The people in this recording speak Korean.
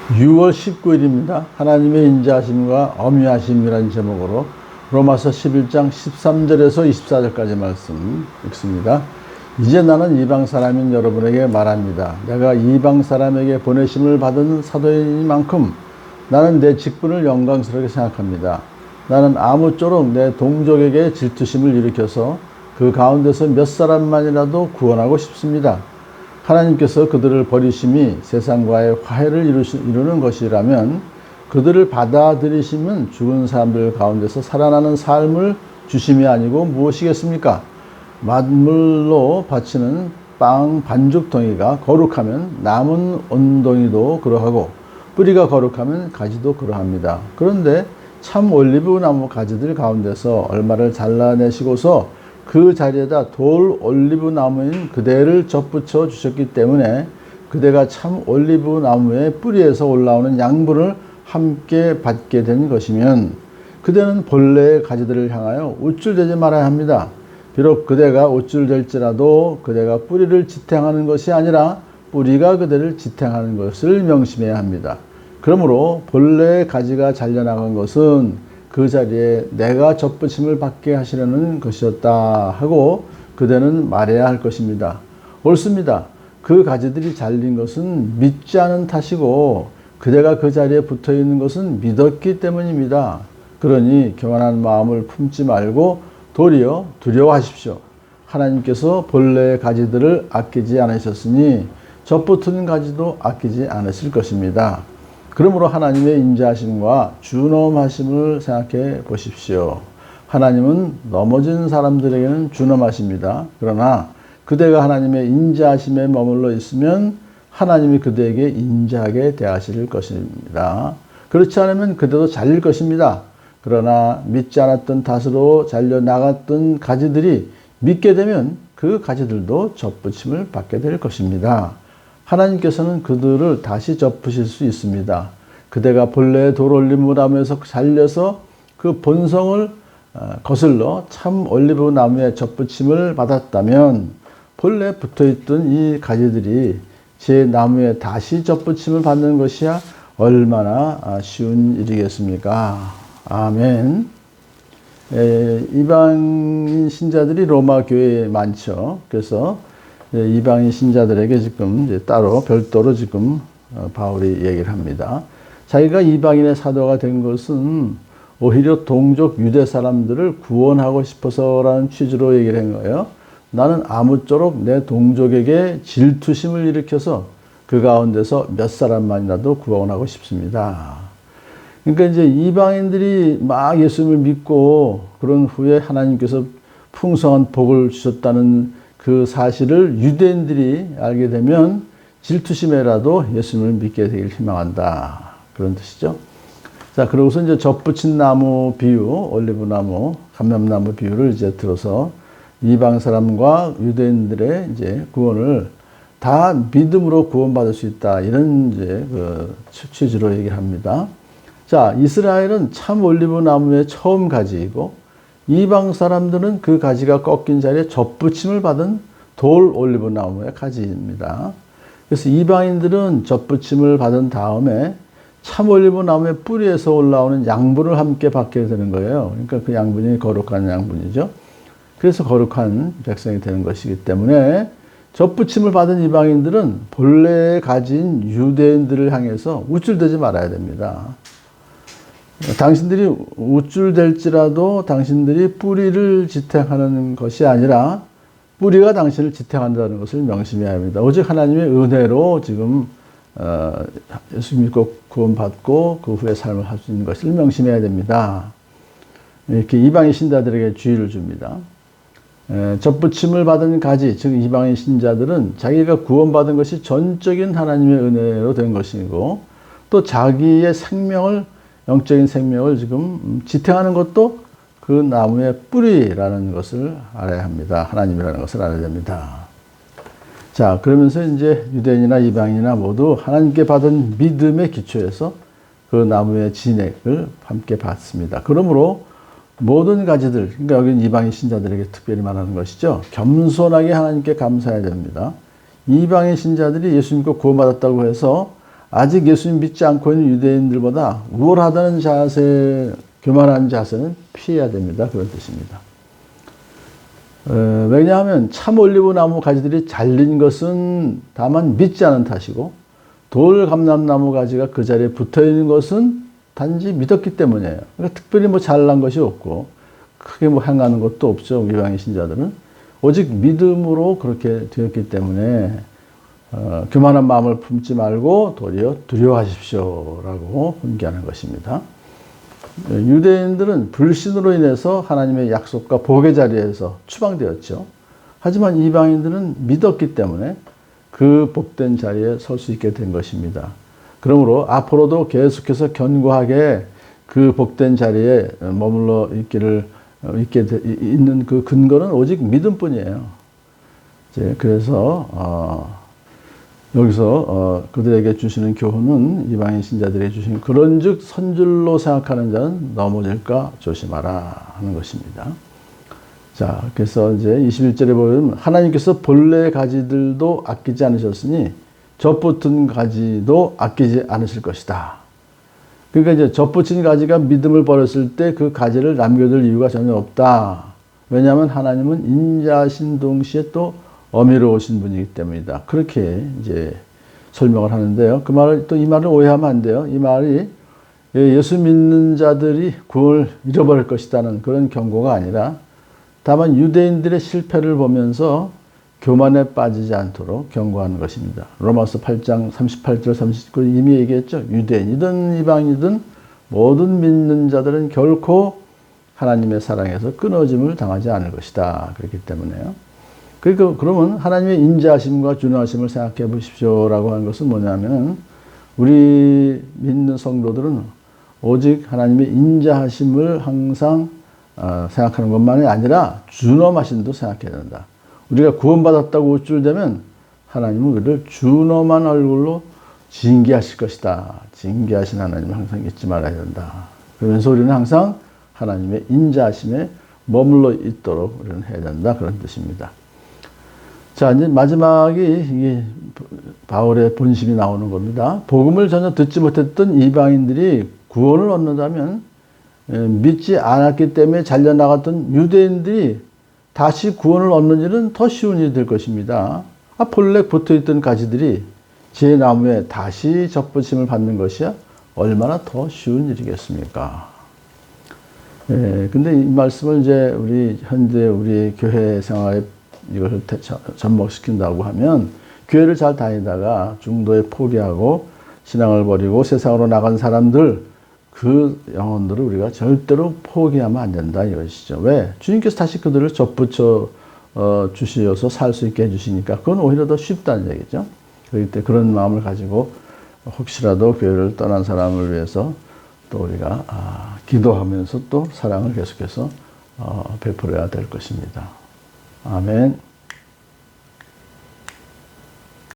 6월 19일입니다. 하나님의 인자하심과 엄위하심이라는 제목으로 로마서 11장 13절에서 24절까지 말씀 읽습니다. 이제 나는 이방 사람인 여러분에게 말합니다. 내가 이방 사람에게 보내심을 받은 사도인만큼 나는 내 직분을 영광스럽게 생각합니다. 나는 아무쪼록 내 동족에게 질투심을 일으켜서 그 가운데서 몇 사람만이라도 구원하고 싶습니다. 하나님께서 그들을 버리심이 세상과의 화해를 이루는 것이라면 그들을 받아들이시면 죽은 사람들 가운데서 살아나는 삶을 주심이 아니고 무엇이겠습니까? 만물로 바치는 빵 반죽덩이가 거룩하면 남은 온덩이도 그러하고 뿌리가 거룩하면 가지도 그러합니다. 그런데 참 올리브 나무 가지들 가운데서 얼마를 잘라내시고서 그 자리에다 돌 올리브 나무인 그대를 접붙여 주셨기 때문에 그대가 참 올리브 나무의 뿌리에서 올라오는 양분을 함께 받게 된 것이면 그대는 본래의 가지들을 향하여 우쭐대지 말아야 합니다. 비록 그대가 우쭐댈지라도 그대가 뿌리를 지탱하는 것이 아니라 뿌리가 그대를 지탱하는 것을 명심해야 합니다. 그러므로 본래의 가지가 잘려나간 것은 그 자리에 내가 접붙임을 받게 하시려는 것이었다 하고 그대는 말해야 할 것입니다. 옳습니다. 그 가지들이 잘린 것은 믿지 않은 탓이고 그대가 그 자리에 붙어 있는 것은 믿었기 때문입니다. 그러니 교만한 마음을 품지 말고 도리어 두려워하십시오. 하나님께서 본래의 가지들을 아끼지 않으셨으니 접붙은 가지도 아끼지 않으실 것입니다. 그러므로 하나님의 인자하심과 준엄하심을 생각해 보십시오. 하나님은 넘어진 사람들에게는 준엄하십니다. 그러나 그대가 하나님의 인자하심에 머물러 있으면 하나님이 그대에게 인자하게 대하실 것입니다. 그렇지 않으면 그대도 잘릴 것입니다. 그러나 믿지 않았던 탓으로 잘려나갔던 가지들이 믿게 되면 그 가지들도 접붙임을 받게 될 것입니다. 하나님께서는 그들을 다시 접으실 수 있습니다. 그대가 본래의 돌 올리브 나무에서 잘려서 그 본성을 거슬러 참 올리브 나무에 접붙임을 받았다면 본래 붙어있던 이 가지들이 제 나무에 다시 접붙임을 받는 것이야 얼마나 쉬운 일이겠습니까? 아멘. 이방인 신자들이 로마 교회에 많죠. 그래서 이방인 신자들에게 지금 이제 따로 별도로 지금 바울이 얘기를 합니다. 자기가 이방인의 사도가 된 것은 오히려 동족 유대 사람들을 구원하고 싶어서라는 취지로 얘기를 한 거예요. 나는 아무쪼록 내 동족에게 질투심을 일으켜서 그 가운데서 몇 사람만이라도 구원하고 싶습니다. 그러니까 이제 이방인들이 막 예수님을 믿고 그런 후에 하나님께서 풍성한 복을 주셨다는 그 사실을 유대인들이 알게 되면 질투심에라도 예수님을 믿게 되길 희망한다. 그런 뜻이죠. 자, 그러고서 이제 접붙인 나무 비유, 올리브 나무, 감람나무 비유를 이제 들어서 이방 사람과 유대인들의 이제 구원을 다 믿음으로 구원받을 수 있다. 이런 이제 그 취지로 얘기를 합니다. 자, 이스라엘은 참 올리브 나무의 처음 가지이고 이방 사람들은 그 가지가 꺾인 자리에 접붙임을 받은 돌 올리브 나무의 가지입니다. 그래서 이방인들은 접붙임을 받은 다음에 참 올리브 나무의 뿌리에서 올라오는 양분을 함께 받게 되는 거예요. 그러니까 그 양분이 거룩한 양분이죠. 그래서 거룩한 백성이 되는 것이기 때문에 접붙임을 받은 이방인들은 본래 가진 유대인들을 향해서 우쭐대지 말아야 됩니다. 당신들이 우쭐댈지라도 당신들이 뿌리를 지탱하는 것이 아니라 뿌리가 당신을 지탱한다는 것을 명심해야 합니다. 오직 하나님의 은혜로 지금 예수 믿고 구원받고 그 후에 삶을 할 수 있는 것을 명심해야 됩니다. 이렇게 이방인 신자들에게 주의를 줍니다. 접붙임을 받은 가지, 즉 이방인 신자들은 자기가 구원받은 것이 전적인 하나님의 은혜로 된 것이고 또 자기의 생명을 영적인 생명을 지금 지탱하는 것도 그 나무의 뿌리라는 것을 알아야 합니다. 하나님이라는 것을 알아야 됩니다. 자, 그러면서 이제 유대인이나 이방인이나 모두 하나님께 받은 믿음의 기초에서 그 나무의 진액을 함께 받습니다. 그러므로 모든 가지들, 그러니까 여기는 이방인 신자들에게 특별히 말하는 것이죠. 겸손하게 하나님께 감사해야 됩니다. 이방인 신자들이 예수 믿고 구원받았다고 해서 아직 예수님 믿지 않고 있는 유대인들보다 우월하다는 자세, 교만한 자세는 피해야 됩니다. 그런 뜻입니다. 왜냐하면 참 올리브 나무 가지들이 잘린 것은 다만 믿지 않은 탓이고 돌 감람나무 가지가 그 자리에 붙어 있는 것은 단지 믿었기 때문이에요. 그러니까 특별히 뭐 잘난 것이 없고 크게 뭐 행하는 것도 없죠. 이방인 신자들은 오직 믿음으로 그렇게 되었기 때문에 교만한 마음을 품지 말고 도리어 두려워하십시오라고 훈계하는 것입니다. 유대인들은 불신으로 인해서 하나님의 약속과 복의 자리에서 추방되었죠. 하지만 이방인들은 믿었기 때문에 그 복된 자리에 설 수 있게 된 것입니다. 그러므로 앞으로도 계속해서 견고하게 그 복된 자리에 머물러 있는 그 근거는 오직 믿음뿐이에요. 그래서 여기서 그들에게 주시는 교훈은 이방인 신자들에게 주시는 그런즉 선줄로 생각하는 자는 넘어질까 조심하라 하는 것입니다. 자, 그래서 이제 21절에 보면 하나님께서 본래 가지들도 아끼지 않으셨으니 젖붙은 가지도 아끼지 않으실 것이다. 그러니까 이제 젖붙인 가지가 믿음을 버렸을 때 그 가지를 남겨둘 이유가 전혀 없다. 왜냐하면 하나님은 인자하신 동시에 또 어미로우신 분이기 때문이다. 그렇게 이제 설명을 하는데요. 그 말을 또 이 말을 오해하면 안 돼요. 이 말이 예수 믿는 자들이 구원을 잃어버릴 것이라는 그런 경고가 아니라 다만 유대인들의 실패를 보면서 교만에 빠지지 않도록 경고하는 것입니다. 로마서 8장 38절 39절 이미 얘기했죠. 유대인이든 이방이든 모든 믿는 자들은 결코 하나님의 사랑에서 끊어짐을 당하지 않을 것이다. 그렇기 때문에요. 그러니까 그러면 하나님의 인자하심과 준하심을 생각해 보십시오라고 하는 것은 뭐냐면 우리 믿는 성도들은 오직 하나님의 인자하심을 항상 생각하는 것만이 아니라 준엄하심도 생각해야 된다. 우리가 구원받았다고 우쭐대면 하나님은 우리를 준엄한 얼굴로 징계하실 것이다. 징계하신 하나님을 항상 잊지 말아야 된다. 그러면서 우리는 항상 하나님의 인자하심에 머물러 있도록 우리는 해야 된다. 그런 뜻입니다. 자, 이제 마지막이 이게 바울의 본심이 나오는 겁니다. 복음을 전혀 듣지 못했던 이방인들이 구원을 얻는다면 믿지 않았기 때문에 잘려나갔던 유대인들이 다시 구원을 얻는 일은 더 쉬운 일이 될 것입니다. 본래 붙어있던 가지들이 제 나무에 다시 접붙임을 받는 것이야 얼마나 더 쉬운 일이겠습니까? 근데 이 말씀을 이제 현재 우리 교회 생활에 이것을 접목시킨다고 하면 교회를 잘 다니다가 중도에 포기하고 신앙을 버리고 세상으로 나간 사람들 그 영혼들을 우리가 절대로 포기하면 안 된다 이것이죠. 왜? 주님께서 다시 그들을 접붙여 주시어서 살 수 있게 해주시니까 그건 오히려 더 쉽다는 얘기죠. 그렇기 때문에 그런 마음을 가지고 혹시라도 교회를 떠난 사람을 위해서 또 우리가 기도하면서 또 사랑을 계속해서 베풀어야 될 것입니다. 아멘.